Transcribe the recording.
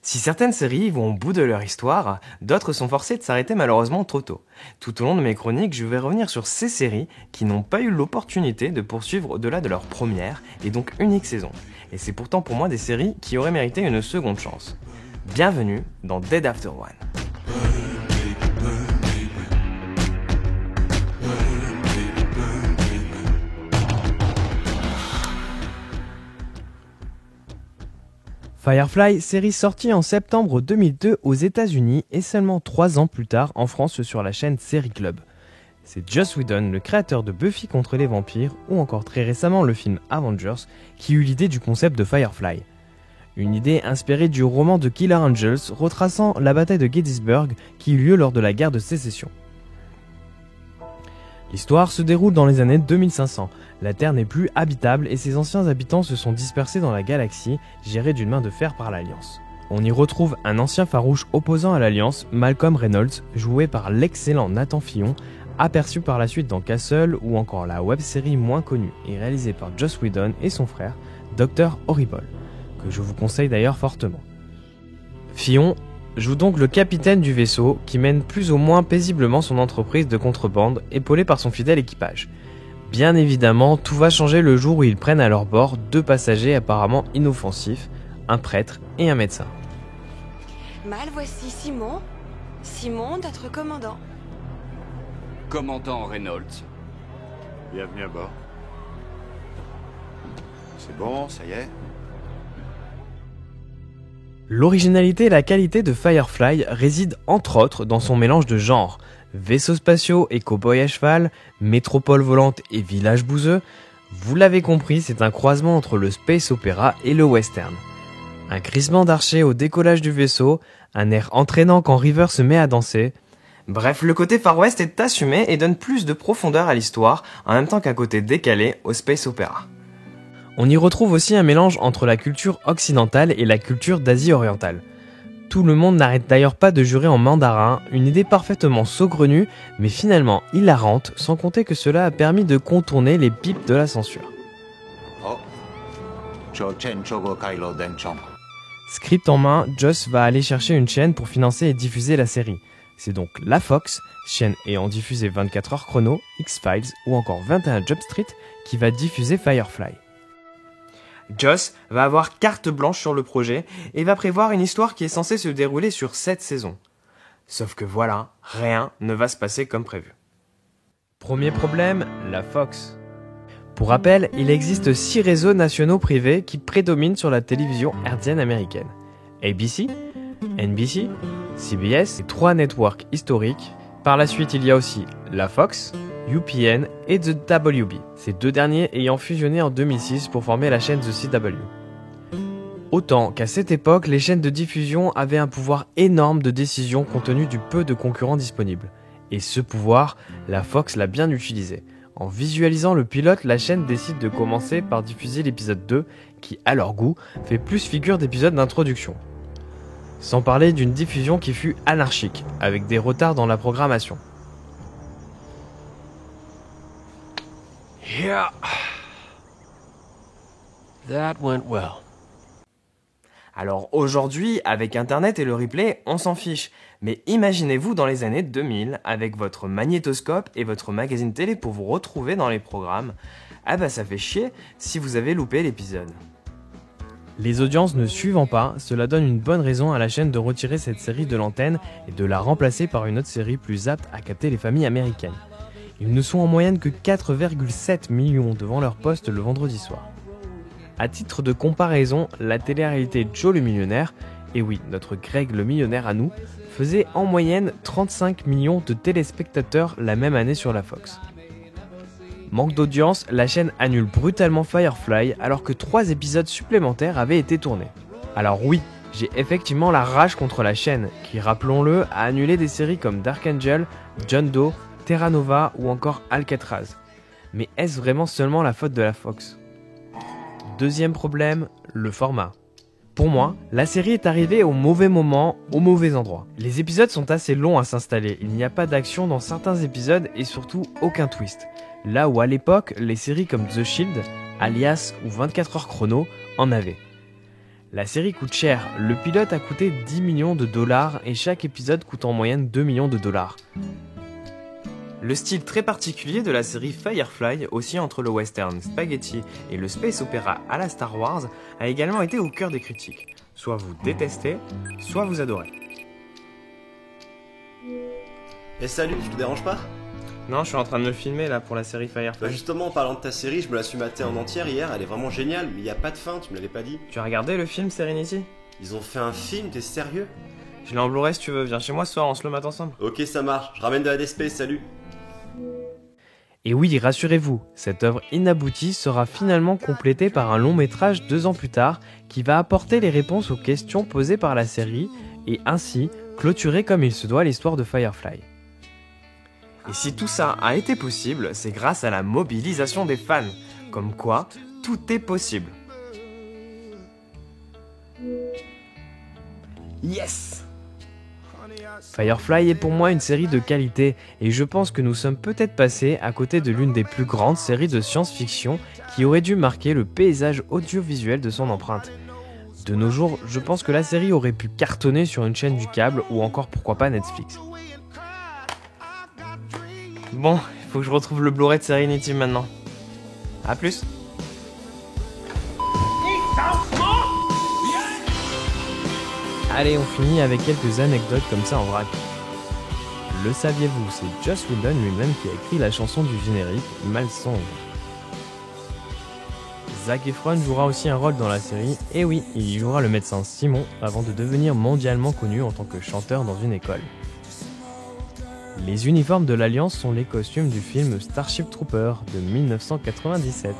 Si certaines séries vont au bout de leur histoire, d'autres sont forcées de s'arrêter malheureusement trop tôt. Tout au long de mes chroniques, je vais revenir sur ces séries qui n'ont pas eu l'opportunité de poursuivre au-delà de leur première et donc unique saison. Et c'est pourtant pour moi des séries qui auraient mérité une seconde chance. Bienvenue dans Dead After One. Firefly, série sortie en septembre 2002 aux États-Unis et seulement 3 ans plus tard en France sur la chaîne Série Club. C'est Joss Whedon, le créateur de Buffy contre les vampires ou encore très récemment le film Avengers, qui eut l'idée du concept de Firefly. Une idée inspirée du roman de Killer Angels retraçant la bataille de Gettysburg qui eut lieu lors de la guerre de sécession. L'histoire se déroule dans les années 2500. La Terre n'est plus habitable et ses anciens habitants se sont dispersés dans la galaxie, gérée d'une main de fer par l'Alliance. On y retrouve un ancien farouche opposant à l'Alliance, Malcolm Reynolds, joué par l'excellent Nathan Fillion, aperçu par la suite dans Castle ou encore la web-série moins connue et réalisée par Joss Whedon et son frère, Dr. Horrible, que je vous conseille d'ailleurs fortement. Fillion joue donc le capitaine du vaisseau qui mène plus ou moins paisiblement son entreprise de contrebande, épaulé par son fidèle équipage. Bien évidemment, tout va changer le jour où ils prennent à leur bord 2 passagers apparemment inoffensifs, un prêtre et un médecin. Mal, voici Simon. Simon, notre commandant. Commandant Reynolds. Bienvenue à bord. C'est bon, ça y est. L'originalité et la qualité de Firefly résident entre autres dans son mélange de genres. Vaisseaux spatiaux et cow-boys à cheval, métropole volante et village bouseux, vous l'avez compris, c'est un croisement entre le space opéra et le western. Un crissement d'archers au décollage du vaisseau, un air entraînant quand River se met à danser. Bref, le côté Far West est assumé et donne plus de profondeur à l'histoire, en même temps qu'un côté décalé au space opéra. On y retrouve aussi un mélange entre la culture occidentale et la culture d'Asie orientale. Tout le monde n'arrête d'ailleurs pas de jurer en mandarin, une idée parfaitement saugrenue, mais finalement hilarante, sans compter que cela a permis de contourner les bips de la censure. Script en main, Joss va aller chercher une chaîne pour financer et diffuser la série. C'est donc la Fox, chaîne ayant diffusé 24 heures chrono, X-Files ou encore 21 Jump Street, qui va diffuser Firefly. Joss va avoir carte blanche sur le projet et va prévoir une histoire qui est censée se dérouler sur 7 saisons. Sauf que voilà, rien ne va se passer comme prévu. Premier problème, la Fox. Pour rappel, il existe 6 réseaux nationaux privés qui prédominent sur la télévision hertzienne américaine. ABC, NBC, CBS et 3 networks historiques. Par la suite, il y a aussi la Fox, UPN et The WB, ces 2 derniers ayant fusionné en 2006 pour former la chaîne The CW. Autant qu'à cette époque, les chaînes de diffusion avaient un pouvoir énorme de décision compte tenu du peu de concurrents disponibles. Et ce pouvoir, la Fox l'a bien utilisé. En visualisant le pilote, la chaîne décide de commencer par diffuser l'épisode 2, qui, à leur goût, fait plus figure d'épisode d'introduction. Sans parler d'une diffusion qui fut anarchique, avec des retards dans la programmation. Yeah. That went well. Alors aujourd'hui, avec Internet et le replay, on s'en fiche. Mais imaginez-vous dans les années 2000, avec votre magnétoscope et votre magazine télé pour vous retrouver dans les programmes. Ah bah ça fait chier si vous avez loupé l'épisode. Les audiences ne suivant pas, cela donne une bonne raison à la chaîne de retirer cette série de l'antenne et de la remplacer par une autre série plus apte à capter les familles américaines. Ils ne sont en moyenne que 4,7 millions devant leur poste le vendredi soir. À titre de comparaison, la télé-réalité Joe le millionnaire, et oui, notre Greg le millionnaire à nous, faisait en moyenne 35 millions de téléspectateurs la même année sur la Fox. Manque d'audience, la chaîne annule brutalement Firefly alors que 3 épisodes supplémentaires avaient été tournés. Alors oui, j'ai effectivement la rage contre la chaîne, qui, rappelons-le, a annulé des séries comme Dark Angel, John Doe, Terra Nova ou encore Alcatraz. Mais est-ce vraiment seulement la faute de la Fox ? Deuxième problème, le format. Pour moi, la série est arrivée au mauvais moment, au mauvais endroit. Les épisodes sont assez longs à s'installer, il n'y a pas d'action dans certains épisodes et surtout aucun twist. Là où à l'époque, les séries comme The Shield, Alias ou 24 heures chrono en avaient. La série coûte cher, le pilote a coûté 10 millions de dollars et chaque épisode coûte en moyenne 2 millions de dollars. Le style très particulier de la série Firefly, aussi entre le western spaghetti et le space opéra à la Star Wars, a également été au cœur des critiques. Soit vous détestez, soit vous adorez. Et salut, je te dérange pas? Non, je suis en train de me filmer là pour la série Bah Firefly. justement, en parlant de ta série, je me la suis matée en entière hier, elle est vraiment géniale, mais il y a pas de fin, tu me l'avais pas dit. Tu as regardé le film Serenity? Ils ont fait un film, t'es sérieux? Je l'ai en Blu-ray si tu veux, viens chez moi ce soir, on se le mate ensemble. Ok, ça marche, je ramène de la DSP, salut. Et oui, rassurez-vous, cette œuvre inaboutie sera finalement complétée par un long métrage 2 ans plus tard qui va apporter les réponses aux questions posées par la série et ainsi clôturer comme il se doit l'histoire de Firefly. Et si tout ça a été possible, c'est grâce à la mobilisation des fans. Comme quoi, tout est possible. Yes! Firefly est pour moi une série de qualité et je pense que nous sommes peut-être passés à côté de l'une des plus grandes séries de science-fiction qui aurait dû marquer le paysage audiovisuel de son empreinte. De nos jours, je pense que la série aurait pu cartonner sur une chaîne du câble ou encore pourquoi pas Netflix. Bon, il faut que je retrouve le Blu-ray de Serenity maintenant. A plus. Allez, on finit avec quelques anecdotes comme ça en vrac. Le saviez-vous, c'est Joss Whedon lui-même qui a écrit la chanson du générique, Malsong. Zac Efron jouera aussi un rôle dans la série, et oui, il y jouera le médecin Simon avant de devenir mondialement connu en tant que chanteur dans une école. Les uniformes de l'Alliance sont les costumes du film Starship Troopers de 1997.